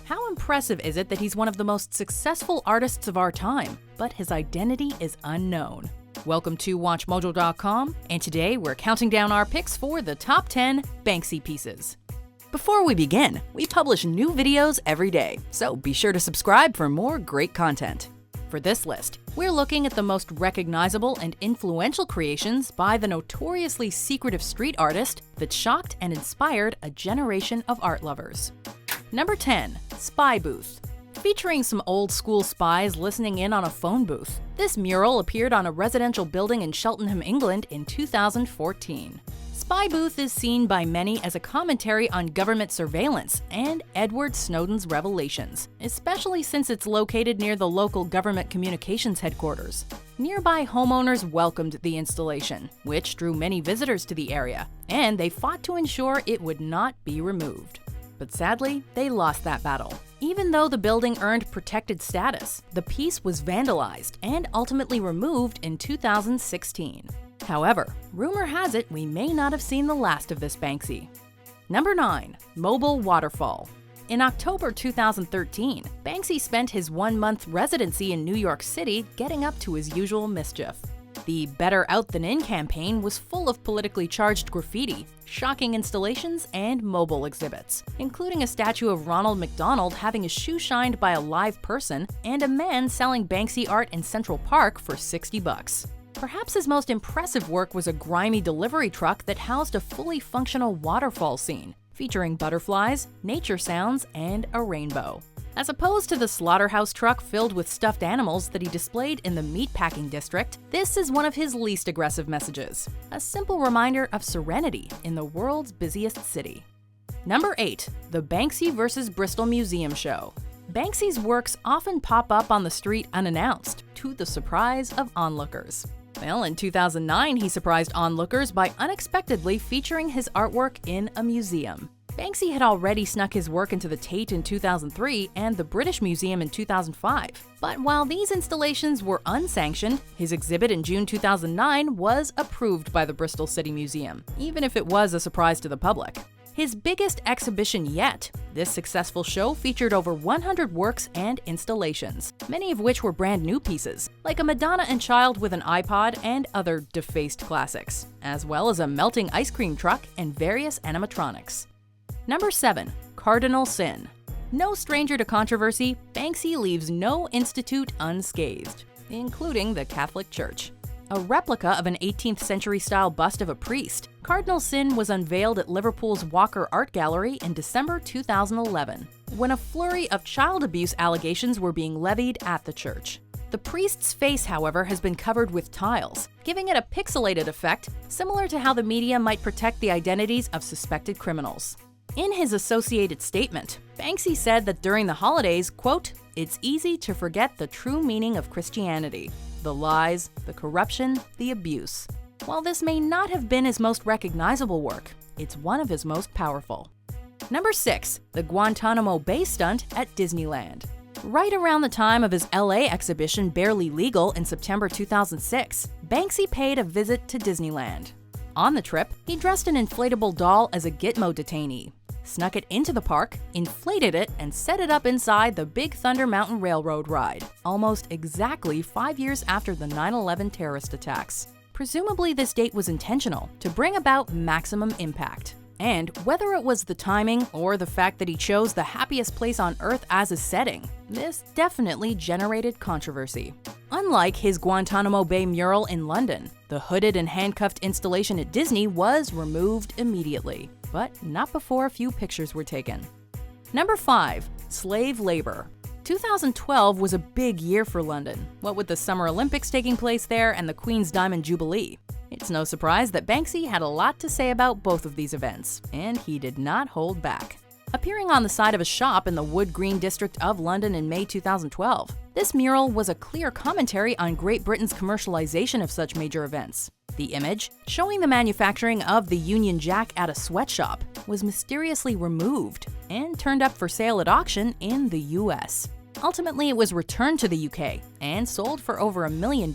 How impressive is it that he's one of the most successful artists of our time, but his identity is unknown? Welcome to WatchMojo.com, and today we're counting down our picks for the top 10 Banksy pieces. Before we begin, we publish new videos every day, so be sure to subscribe for more great content. For this list, we're looking at the most recognizable and influential creations by the notoriously secretive street artist that shocked and inspired a generation of art lovers. Number 10. Spy Booth. Featuring some old-school spies listening in on a phone booth, this mural appeared on a residential building in Cheltenham, England in 2014. Spy Booth is seen by many as a commentary on government surveillance and Edward Snowden's revelations, especially since it's located near the local government communications headquarters. Nearby homeowners welcomed the installation, which drew many visitors to the area, and they fought to ensure it would not be removed. But sadly, they lost that battle. Even though the building earned protected status, the piece was vandalized and ultimately removed in 2016. However, rumor has it we may not have seen the last of this Banksy. Number 9. Mobile Waterfall. In October 2013, Banksy spent his one-month residency in New York City getting up to his usual mischief. The Better Out Than In campaign was full of politically charged graffiti, shocking installations, and mobile exhibits, including a statue of Ronald McDonald having his shoe shined by a live person and a man selling Banksy art in Central Park for $60. Perhaps his most impressive work was a grimy delivery truck that housed a fully functional waterfall scene, featuring butterflies, nature sounds, and a rainbow. As opposed to the slaughterhouse truck filled with stuffed animals that he displayed in the meatpacking district, this is one of his least aggressive messages, a simple reminder of serenity in the world's busiest city. Number 8. The Banksy vs. Bristol Museum Show. Banksy's works often pop up on the street unannounced, to the surprise of onlookers. Well, in 2009, he surprised onlookers by unexpectedly featuring his artwork in a museum. Banksy had already snuck his work into the Tate in 2003 and the British Museum in 2005. But while these installations were unsanctioned, his exhibit in June 2009 was approved by the Bristol City Museum, even if it was a surprise to the public. His biggest exhibition yet, this successful show featured over 100 works and installations, many of which were brand new pieces, like a Madonna and Child with an iPod and other defaced classics, as well as a melting ice cream truck and various animatronics. Number 7. Cardinal Sin. No stranger to controversy, Banksy leaves no institute unscathed, including the Catholic Church. A replica of an 18th century style bust of a priest, Cardinal Sin was unveiled at Liverpool's Walker Art Gallery in December 2011, when a flurry of child abuse allegations were being levied at the church. The priest's face, however, has been covered with tiles, giving it a pixelated effect, similar to how the media might protect the identities of suspected criminals. In his associated statement, Banksy said that during the holidays, quote, "It's easy to forget the true meaning of Christianity. The lies, the corruption, the abuse." While this may not have been his most recognizable work, it's one of his most powerful. Number 6. The Guantánamo Bay Stunt at Disneyland. Right around the time of his LA exhibition Barely Legal in September 2006, Banksy paid a visit to Disneyland. On the trip, he dressed an inflatable doll as a Gitmo detainee, snuck it into the park, inflated it, and set it up inside the Big Thunder Mountain Railroad ride, almost exactly 5 years after the 9/11 terrorist attacks. Presumably this date was intentional, to bring about maximum impact. And whether it was the timing or the fact that he chose the happiest place on Earth as his setting, this definitely generated controversy. Unlike his Guantánamo Bay mural in London, the hooded and handcuffed installation at Disney was removed immediately, but not before a few pictures were taken. Number 5. Slave labor. 2012 was a big year for London, what with the Summer Olympics taking place there and the Queen's Diamond Jubilee. It's no surprise that Banksy had a lot to say about both of these events, and he did not hold back. Appearing on the side of a shop in the Wood Green district of London in May 2012, this mural was a clear commentary on Great Britain's commercialization of such major events. The image, showing the manufacturing of the Union Jack at a sweatshop, was mysteriously removed and turned up for sale at auction in the US. Ultimately, it was returned to the UK and sold for over $1 million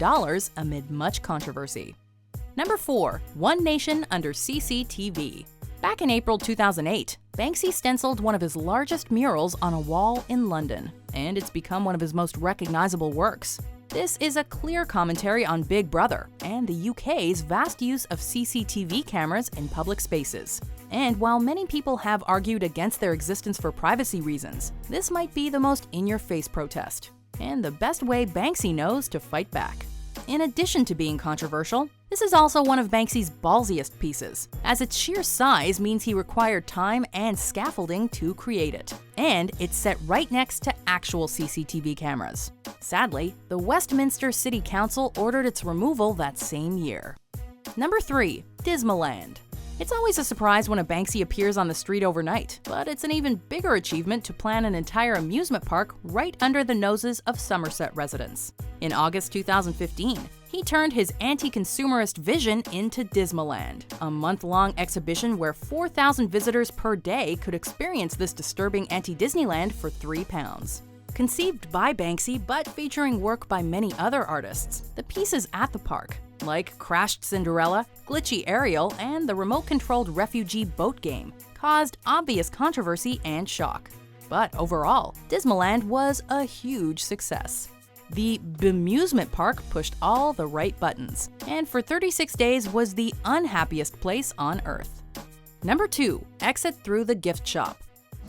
amid much controversy. Number 4. One Nation Under CCTV. Back in April 2008, Banksy stenciled one of his largest murals on a wall in London, and it's become one of his most recognizable works. This is a clear commentary on Big Brother and the UK's vast use of CCTV cameras in public spaces. And while many people have argued against their existence for privacy reasons, this might be the most in-your-face protest, and the best way Banksy knows to fight back. In addition to being controversial, this is also one of Banksy's ballsiest pieces, as its sheer size means he required time and scaffolding to create it. And it's set right next to actual CCTV cameras. Sadly, the Westminster City Council ordered its removal that same year. Number 3. Disneyland. It's always a surprise when a Banksy appears on the street overnight, but it's an even bigger achievement to plan an entire amusement park right under the noses of Somerset residents. In August 2015, he turned his anti-consumerist vision into Disneyland, a month-long exhibition where 4,000 visitors per day could experience this disturbing anti-Disneyland for £3. Conceived by Banksy but featuring work by many other artists, the pieces at the park, like Crashed Cinderella, Glitchy Ariel, and the remote-controlled refugee boat game, caused obvious controversy and shock. But overall, Disneyland was a huge success. The Bemusement Park pushed all the right buttons, and for 36 days was the unhappiest place on Earth. Number 2. Exit through the gift shop.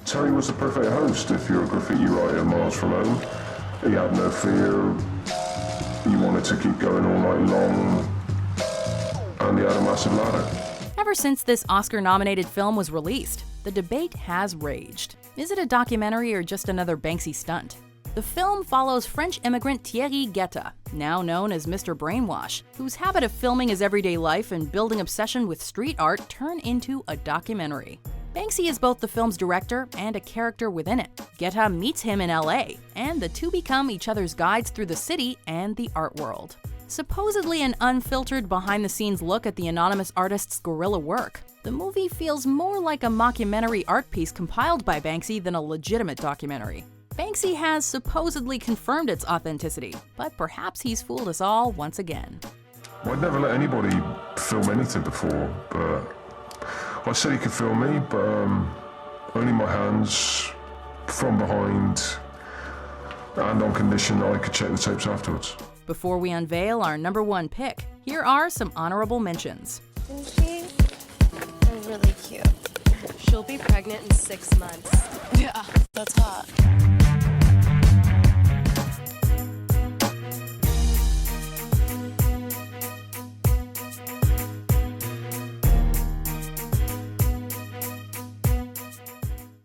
Terry was the perfect host if you're a graffiti writer miles from home. He had no fear. He wanted to keep going all night long, and he had a massive ladder. Ever since this Oscar-nominated film was released, the debate has raged. Is it a documentary or just another Banksy stunt? The film follows French immigrant Thierry Guetta, now known as Mr. Brainwash, whose habit of filming his everyday life and building obsession with street art turn into a documentary. Banksy is both the film's director and a character within it. Guetta meets him in LA, and the two become each other's guides through the city and the art world. Supposedly an unfiltered behind-the-scenes look at the anonymous artist's guerrilla work, the movie feels more like a mockumentary art piece compiled by Banksy than a legitimate documentary. Banksy has supposedly confirmed its authenticity, but perhaps he's fooled us all once again. I'd never let anybody film anything before, but I said he could film me, but only my hands, from behind, and on condition I could check the tapes afterwards. Before we unveil our number 1 pick, here are some honorable mentions. Isn't she? Really cute. She'll be pregnant in 6 months. Yeah, that's hot.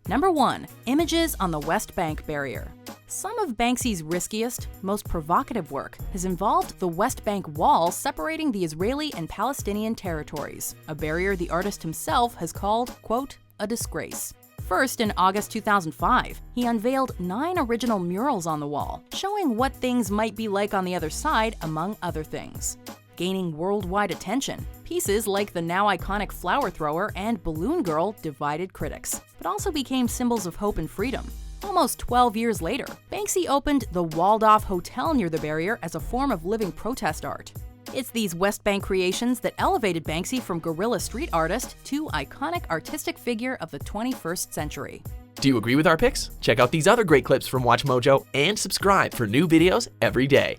Number 1. Images on the West Bank Barrier. Some of Banksy's riskiest, most provocative work has involved the West Bank wall separating the Israeli and Palestinian territories, a barrier the artist himself has called, quote, a disgrace. First, in August 2005, he unveiled 9 original murals on the wall, showing what things might be like on the other side, among other things. Gaining worldwide attention, pieces like the now iconic flower thrower and balloon girl divided critics, but also became symbols of hope and freedom. Almost 12 years later, Banksy opened the walled-off hotel near the barrier as a form of living protest art. It's these West Bank creations that elevated Banksy from guerrilla street artist to iconic artistic figure of the 21st century. Do you agree with our picks? Check out these other great clips from WatchMojo and subscribe for new videos every day.